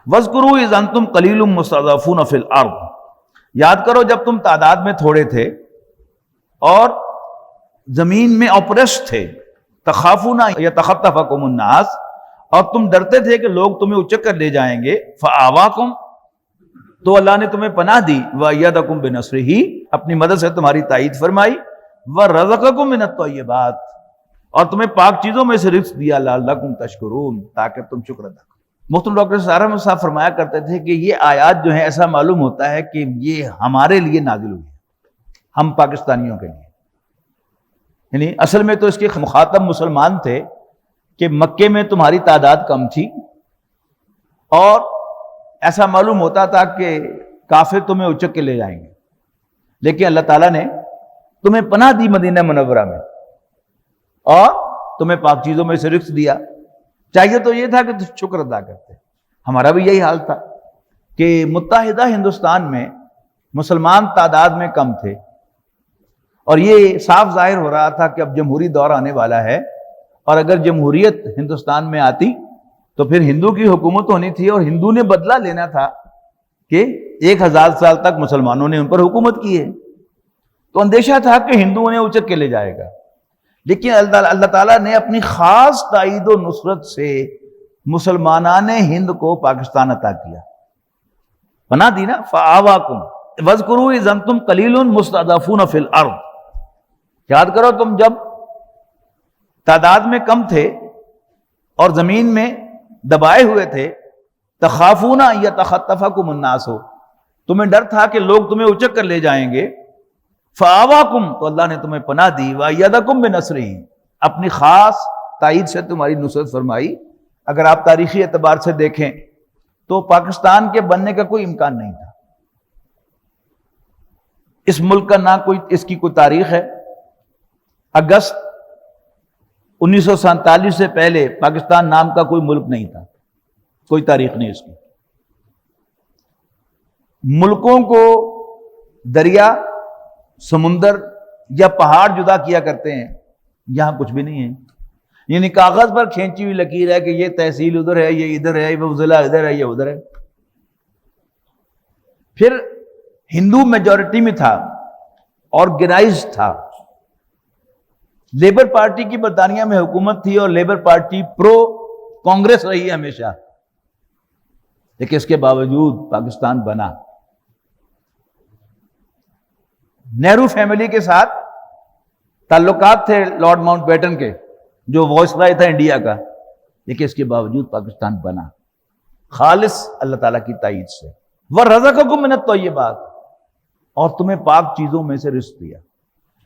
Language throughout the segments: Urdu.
وَاذْكُرُوا إِذْ أَنْتُمْ قَلِيلٌ مُسْتَضْعَفُونَ فِي الْأَرْضِ، یاد کرو جب تم تعداد میں تھوڑے تھے اور زمین میں اوپریس تھے، تخافون یتخطفکم الناس، اور تم ڈرتے تھے کہ لوگ تمہیں اچک کر لے جائیں گے، فآواکم، تو اللہ نے تمہیں پناہ دی، وَأَيَّدَکُم بِنَصْرِهِ، اپنی مدد سے تمہاری تائید فرمائی، وَرَزَقَکُم مِّنَ الطَّیِّبَاتِ، اور تمہیں پاک چیزوں میں سے رزق دیا، لعلکم تشکرون، تاکہ تم شکر ادا کرو۔ محترم ڈاکٹر سارا احمد صاحب فرمایا کرتے تھے کہ یہ آیات جو ہیں ایسا معلوم ہوتا ہے کہ یہ ہمارے لیے نازل ہوئی ہے، ہم پاکستانیوں کے لیے، یعنی اصل میں تو اس کے مخاطب مسلمان تھے کہ مکے میں تمہاری تعداد کم تھی اور ایسا معلوم ہوتا تھا کہ کافر تمہیں اچک کے لے جائیں گے، لیکن اللہ تعالیٰ نے تمہیں پناہ دی مدینہ منورہ میں اور تمہیں پاک چیزوں میں سے رزق دیا۔ چاہیے تو یہ تھا کہ تم شکر ادا کرتے۔ ہمارا بھی یہی حال تھا کہ متحدہ ہندوستان میں مسلمان تعداد میں کم تھے اور یہ صاف ظاہر ہو رہا تھا کہ اب جمہوری دور آنے والا ہے، اور اگر جمہوریت ہندوستان میں آتی تو پھر ہندو کی حکومت ہونی تھی اور ہندو نے بدلہ لینا تھا کہ 1000 سال تک مسلمانوں نے ان پر حکومت کی ہے، تو اندیشہ تھا کہ ہندو انہیں اچک کے لے جائے گا۔ لیکن اللہ تعالیٰ نے اپنی خاص تائید و نصرت سے مسلمانان ہند کو پاکستان عطا کیا، پناہ دی نا، فآواکم وَاذْكُرُوا إِذْ أَنْتُمْ قَلِيلٌ مُسْتَضْعَفُونَ فِي الْأَرْضِ، یاد کرو تم جب تعداد میں کم تھے اور زمین میں دبائے ہوئے تھے، تخافون ان یتخطفکم الناس، تمہیں ڈر تھا کہ لوگ تمہیں اچک کر لے جائیں گے، فآواکم، تو اللہ نے تمہیں پناہ دی، وأیدکم بنصرہ، اپنی خاص تائید سے تمہاری نصرت فرمائی۔ اگر آپ تاریخی اعتبار سے دیکھیں تو پاکستان کے بننے کا کوئی امکان نہیں تھا، اس ملک کا نہ کوئی اس کی کوئی تاریخ ہے۔ اگست 1947 سے پہلے پاکستان نام کا کوئی ملک نہیں تھا، کوئی تاریخ نہیں اس کی۔ ملکوں کو دریا، سمندر یا پہاڑ جدا کیا کرتے ہیں، یہاں کچھ بھی نہیں ہے، یعنی کاغذ پر کھینچی ہوئی لکیر ہے کہ یہ تحصیل ادھر ہے، یہ ادھر ہے، وہ ضلع ادھر ہے، یہ ادھر ہے۔ پھر ہندو میجورٹی میں تھا، آرگنائز تھا، لیبر پارٹی کی برطانیہ میں حکومت تھی اور لیبر پارٹی پرو کانگریس رہی ہے ہمیشہ، لیکن اس کے باوجود پاکستان بنا۔ نہرو فیملی کے ساتھ تعلقات تھے لارڈ ماؤنٹ بیٹن کے، جو وائس رائے تھا انڈیا کا، لیکن اس کے باوجود پاکستان بنا خالص اللہ تعالیٰ کی تائید سے۔ وَرَزَقَكُم مِّنَ الطَّیِّبَاتِ، اور تمہیں پاک چیزوں میں سے رزق دیا۔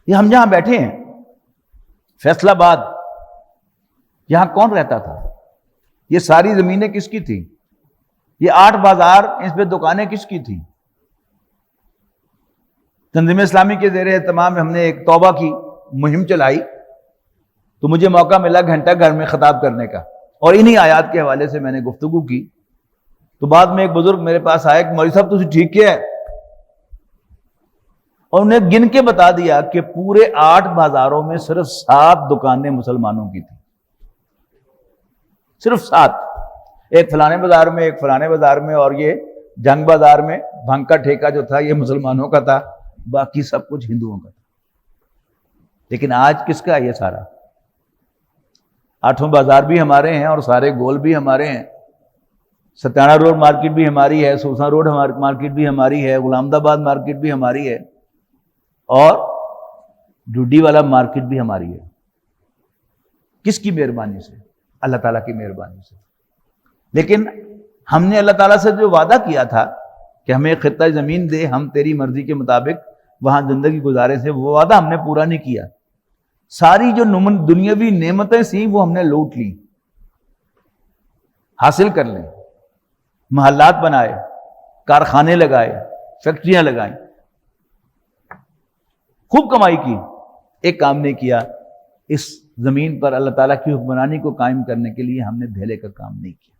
یہ ہم جہاں بیٹھے ہیں فیصل آباد، یہاں کون رہتا تھا؟ یہ ساری زمینیں کس کی تھی؟ یہ 8 بازار، اس پہ دکانیں کس کی تھی؟ تنظیم اسلامی کے زیر اہتمام ہم نے ایک توبہ کی مہم چلائی، تو مجھے موقع ملا گھنٹہ گھر میں خطاب کرنے کا، اور انہی آیات کے حوالے سے میں نے گفتگو کی۔ تو بعد میں ایک بزرگ میرے پاس آیا کہ مولوی صاحب تجھے ٹھیک کیا ہے، اور انہیں گن کے بتا دیا کہ پورے 8 بازاروں میں صرف 7 دکانیں مسلمانوں کی تھیں، صرف 7، ایک فلانے بازار میں، ایک فلانے بازار میں، اور یہ جنگ بازار میں بھنگ کا ٹھیکہ جو تھا یہ مسلمانوں کا تھا، باقی سب کچھ ہندوؤں کا تھا۔ لیکن آج کس کا یہ سارا؟ 8 بازار بھی ہمارے ہیں اور سارے گول بھی ہمارے ہیں، ستیانہ روڈ مارکیٹ بھی ہماری ہے، سوسا روڈ مارکیٹ بھی ہماری ہے، غلام آباد مارکیٹ بھی ہماری ہے، اور ڈوڈی والا مارکیٹ بھی ہماری ہے۔ کس کی مہربانی سے؟ اللہ تعالیٰ کی مہربانی سے۔ لیکن ہم نے اللہ تعالیٰ سے جو وعدہ کیا تھا کہ ہمیں ایک خطہ زمین دے، ہم تیری مرضی کے مطابق وہاں زندگی گزارے سے، وہ وعدہ ہم نے پورا نہیں کیا۔ ساری جو دنیاوی نعمتیں تھیں وہ ہم نے لوٹ لی، حاصل کر لیں، محلات بنائے، کارخانے لگائے، فیکٹریاں لگائیں، خوب کمائی کی، ایک کام نہیں کیا، اس زمین پر اللہ تعالیٰ کی حکمرانی کو قائم کرنے کے لیے ہم نے دھیلے کا کام نہیں کیا۔